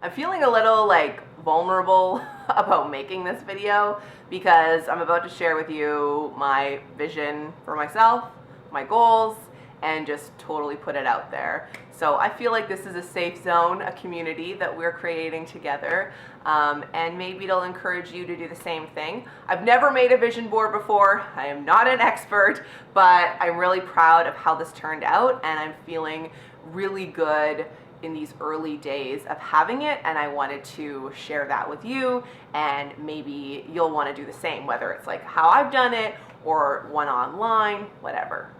I'm feeling a little vulnerable about making this video because I'm about to share with you my vision for myself, my goals, and just totally put it out there. So I feel like this is a safe zone, a community that we're creating together, and maybe it'll encourage you to do the same thing. I've never made a vision board before. I am not an expert, but I'm really proud of how this turned out, and I'm feeling really good in these early days of having it, and I wanted to share that with you, and maybe you'll want to do the same, whether it's like how I've done it or one online, whatever.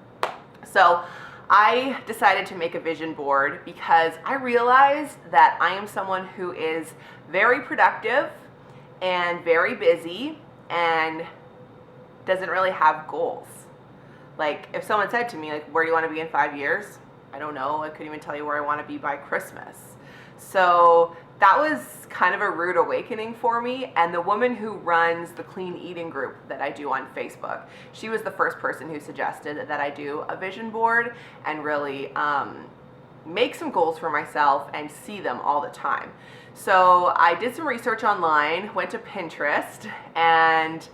So I decided to make a vision board because I realized that I am someone who is very productive and very busy and doesn't really have goals. Like if someone said to me, like, where do you want to be in 5 years? I don't know. I couldn't even tell you where I want to be by Christmas. So that was kind of a rude awakening for me. And the woman who runs the clean eating group that I do on Facebook, she was the first person who suggested that I do a vision board and really make some goals for myself and see them all the time. So I did some research online, went to Pinterest, and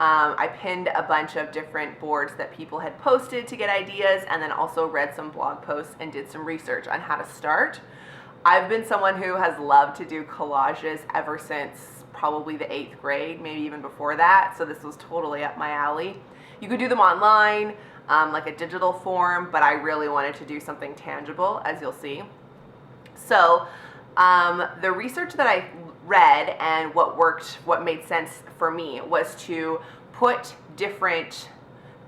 I pinned a bunch of different boards that people had posted to get ideas, and then also read some blog posts and did some research on how to start. I've been someone who has loved to do collages ever since probably the 8th grade, maybe even before that, so this was totally up my alley. You could do them online, like a digital form, but I really wanted to do something tangible, as you'll see. So the research that I read and what worked, what made sense for me was to put different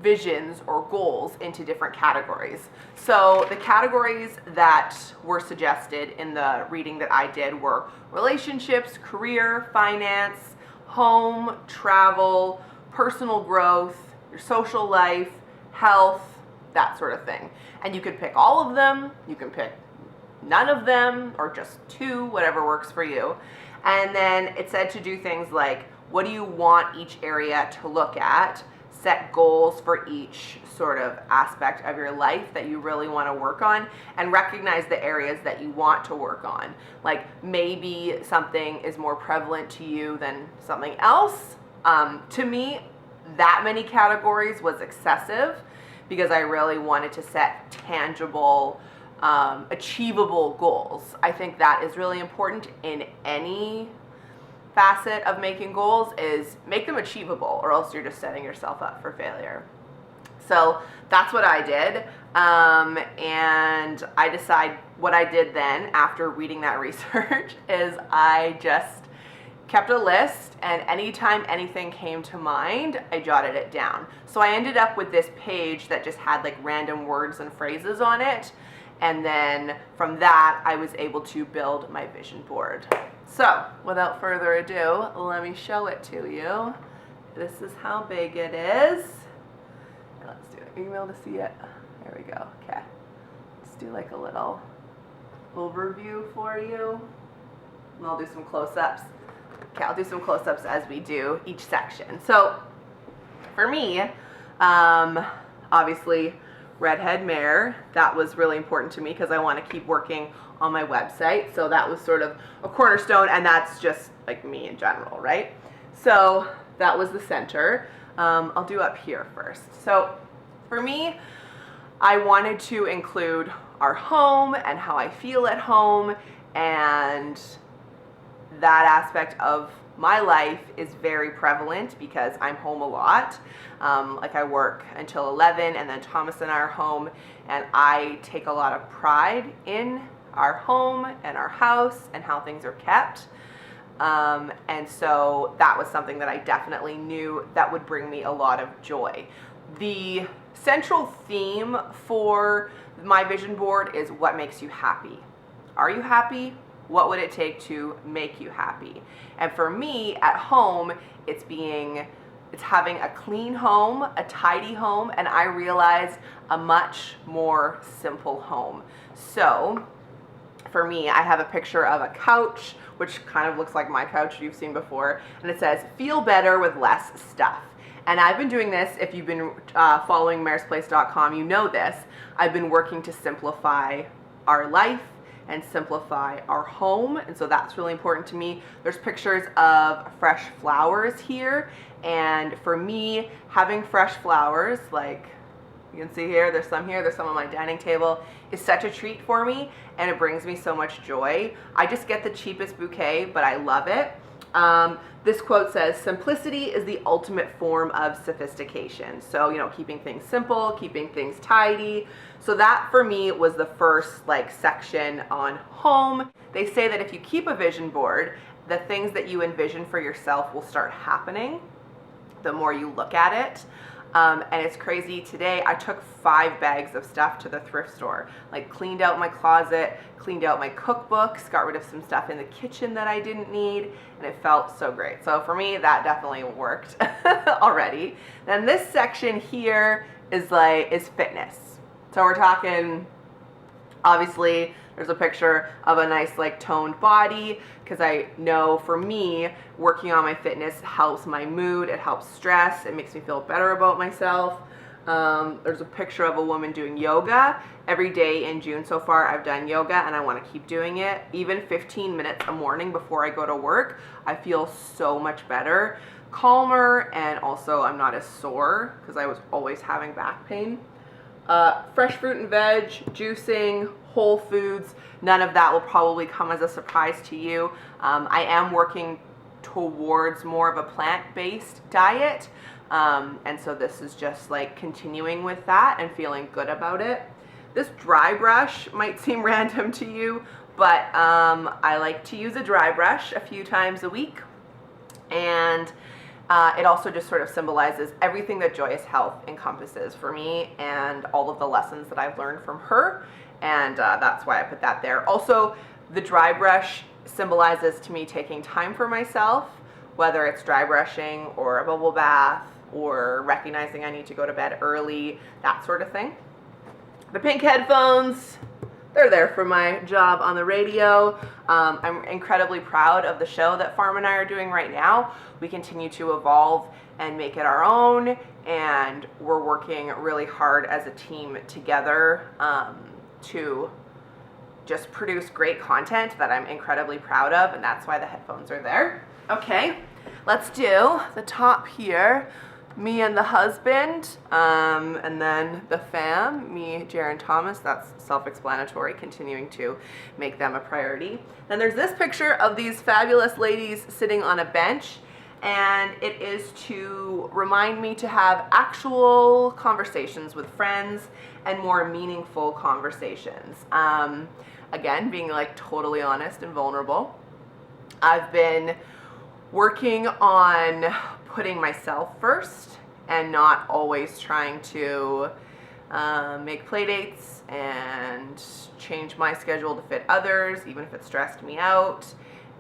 visions or goals into different categories. So the categories that were suggested in the reading that I did were relationships, career, finance, home, travel, personal growth, your social life, health, that sort of thing. And you could pick all of them, you can pick none of them, or just two, whatever works for you. And then it said to do things like, what do you want each area to look at? Set goals for each sort of aspect of your life that you really want to work on, and recognize the areas that you want to work on. Like maybe something is more prevalent to you than something else. To me, that many categories was excessive because I really wanted to set tangible, achievable goals. I think that is really important in any facet of making goals, is make them achievable, or else you're just setting yourself up for failure. So that's what I did, and I decide what I did then after reading that research is I just kept a list, and anytime anything came to mind, I jotted it down. So I ended up with this page that just had like random words and phrases on it, and then from that I was able to build my vision board. So without further ado, let me show it to you. This is how big it is. Let's do it. Are you able to see it? There we go. Okay. Let's do like a little overview for you. And I'll do some close-ups. Okay, I'll do some close-ups as we do each section. So for me, obviously, redhead mare, that was really important to me because I want to keep working on my website. So that was sort of a cornerstone, and that's just like me in general, right? So that was the center. I'll do up here first. So for me, I wanted to include our home and how I feel at home, and that aspect of my life is very prevalent because I'm home a lot. Like I work until 11, and then Thomas and I are home, and I take a lot of pride in our home and our house and how things are kept. And so that was something that I definitely knew that would bring me a lot of joy. The central theme for my vision board is what makes you happy. Are you happy? What would it take to make you happy? And for me at home, it's having a clean home, a tidy home, and I realized a much more simple home. So for me, I have a picture of a couch, which kind of looks like my couch you've seen before, and it says, feel better with less stuff. And I've been doing this, if you've been following maresplace.com, you know this. I've been working to simplify our life and simplify our home. And so that's really important to me. There's pictures of fresh flowers here. And for me, having fresh flowers, like you can see here, there's some on my dining table, is such a treat for me, and it brings me so much joy. I just get the cheapest bouquet, but I love it. This quote says, "Simplicity is the ultimate form of sophistication." So, you know, keeping things simple, keeping things tidy. So that for me was the first like section on home. They say that if you keep a vision board, the things that you envision for yourself will start happening the more you look at it. And it's crazy. Today I took 5 bags of stuff to the thrift store, like cleaned out my closet, cleaned out my cookbooks, got rid of some stuff in the kitchen that I didn't need, and it felt so great. So for me, that definitely worked already. Then this section here is fitness. So we're talking, obviously, there's a picture of a nice like toned body, because I know for me, working on my fitness helps my mood, it helps stress, it makes me feel better about myself. There's a picture of a woman doing yoga. Every day in June so far I've done yoga, and I want to keep doing it. Even 15 minutes a morning before I go to work, I feel so much better, calmer, and also I'm not as sore because I was always having back pain. Fresh fruit and veg, juicing, whole foods, none of that will probably come as a surprise to you. I am working towards more of a plant-based diet, and so this is just like continuing with that and feeling good about it. This dry brush might seem random to you, but I like to use a dry brush a few times a week, and it also just sort of symbolizes everything that Joyous Health encompasses for me and all of the lessons that I've learned from her, and that's why I put that there. Also, the dry brush symbolizes to me taking time for myself, whether it's dry brushing or a bubble bath or recognizing I need to go to bed early, that sort of thing. The pink headphones, they're there for my job on the radio. I'm incredibly proud of the show that Farm and I are doing right now. We continue to evolve and make it our own, and we're working really hard as a team together to just produce great content that I'm incredibly proud of, and that's why the headphones are there. Okay, let's do the top here. Me and the husband, and then the fam, me, Jared, Thomas. That's self-explanatory, continuing to make them a priority. Then there's this picture of these fabulous ladies sitting on a bench, and it is to remind me to have actual conversations with friends and more meaningful conversations. Again, being like totally honest and vulnerable. I've been working on putting myself first and not always trying to make play dates and change my schedule to fit others, even if it stressed me out.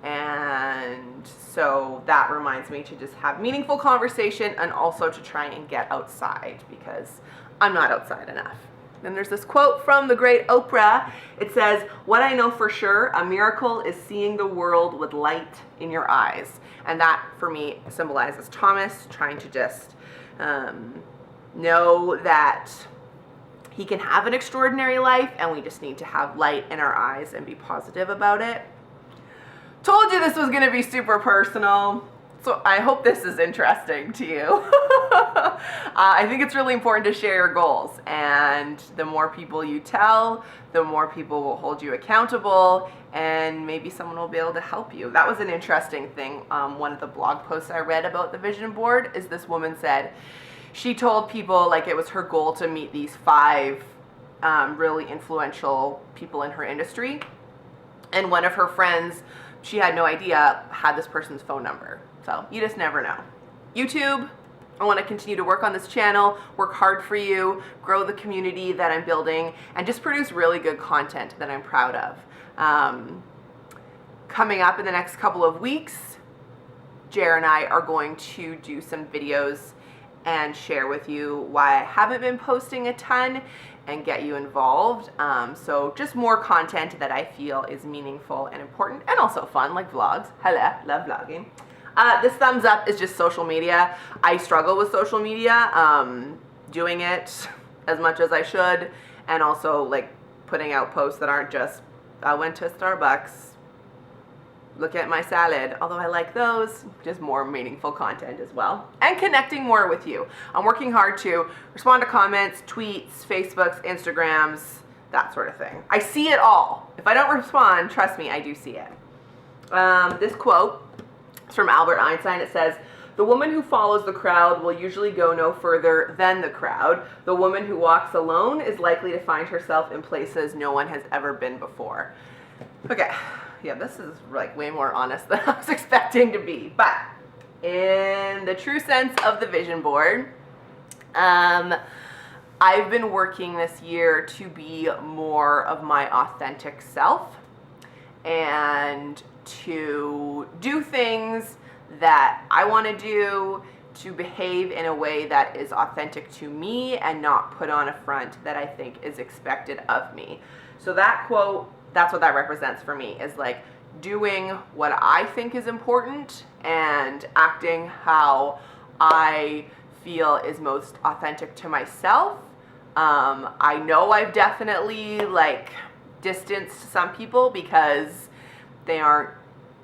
And so that reminds me to just have meaningful conversation and also to try and get outside, because I'm not outside enough. Then there's this quote from the great Oprah. It says, "What I know for sure, a miracle is seeing the world with light in your eyes." And that for me symbolizes Thomas trying to just know that he can have an extraordinary life, and we just need to have light in our eyes and be positive about it. Told you this was going to be super personal, so I hope this is interesting to you. I think it's really important to share your goals, and the more people you tell, the more people will hold you accountable, and maybe someone will be able to help you. That was an interesting thing. One of the blog posts I read about the vision board is this woman said she told people like it was her goal to meet these 5 really influential people in her industry, and one of her friends, she had no idea, had this person's phone number. So you just never know. YouTube, I want to continue to work on this channel, work hard for you, grow the community that I'm building, and just produce really good content that I'm proud of. Coming up in the next couple of weeks, Jer and I are going to do some videos and share with you why I haven't been posting a ton and get you involved. So just more content that I feel is meaningful and important and also fun, like vlogs. Hello, love vlogging. This thumbs up is just social media. I struggle with social media, doing it as much as I should, and also like putting out posts that aren't just I went to Starbucks, look at my salad, although I like those, just more meaningful content as well. And connecting more with you. I'm working hard to respond to comments, tweets, Facebooks, Instagrams, that sort of thing. I see it all. If I don't respond, trust me, I do see it. This quote is from Albert Einstein. It says, "The woman who follows the crowd will usually go no further than the crowd. The woman who walks alone is likely to find herself in places no one has ever been before." Okay. Yeah, this is like way more honest than I was expecting to be. But in the true sense of the vision board, I've been working this year to be more of my authentic self and to do things that I want to do, to behave in a way that is authentic to me and not put on a front that I think is expected of me. So that quote, that's what that represents for me, is like doing what I think is important and acting how I feel is most authentic to myself. I know I've definitely like distanced some people because they aren't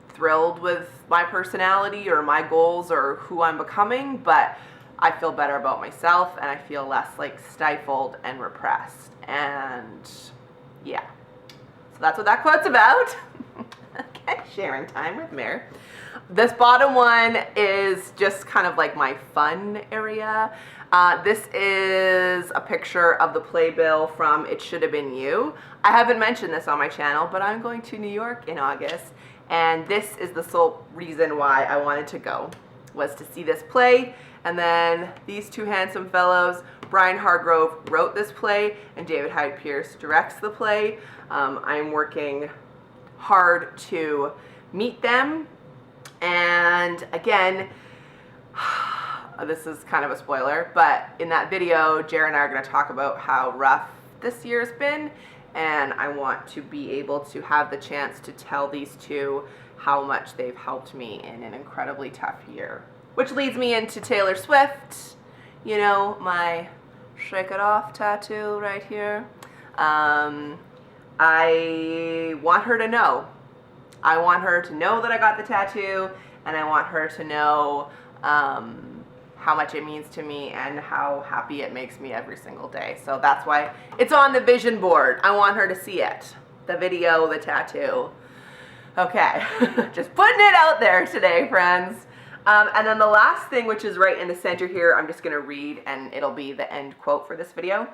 thrilled with my personality or my goals or who I'm becoming, but I feel better about myself and I feel less like stifled and repressed. And yeah. That's what that quote's about. Okay, sharing time with Mare. This bottom one is just kind of like my fun area. This is a picture of the playbill from It Should Have Been You. I haven't mentioned this on my channel, but I'm going to New York in August, and this is the sole reason why I wanted to go, was to see this play. And then these two handsome fellows, Brian Hargrove wrote this play and David Hyde Pierce directs the play. I'm working hard to meet them. And again, this is kind of a spoiler, but in that video, Jared and I are going to talk about how rough this year's been. And I want to be able to have the chance to tell these two how much they've helped me in an incredibly tough year. Which leads me into Taylor Swift, you know, my Shake It Off tattoo right here. I want her to know. I want her to know that I got the tattoo, and I want her to know how much it means to me and how happy it makes me every single day. So that's why it's on the vision board. I want her to see it. The video, the tattoo. Okay, just putting it out there today, friends. And then the last thing, which is right in the center here, I'm just going to read, and it'll be the end quote for this video.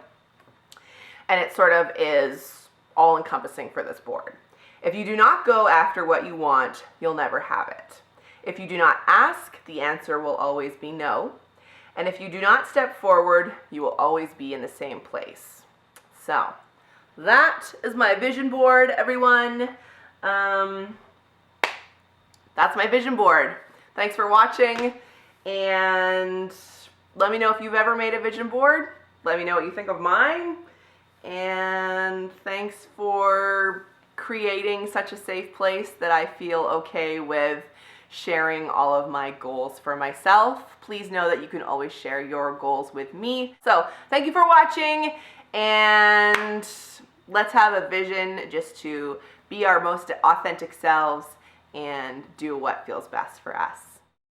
And it sort of is all-encompassing for this board. If you do not go after what you want, you'll never have it. If you do not ask, the answer will always be no. And if you do not step forward, you will always be in the same place. So, that is my vision board, everyone. That's my vision board. Thanks for watching, and let me know if you've ever made a vision board. Let me know what you think of mine, and thanks for creating such a safe place that I feel okay with sharing all of my goals for myself. Please know that you can always share your goals with me. So thank you for watching, and let's have a vision just to be our most authentic selves and do what feels best for us.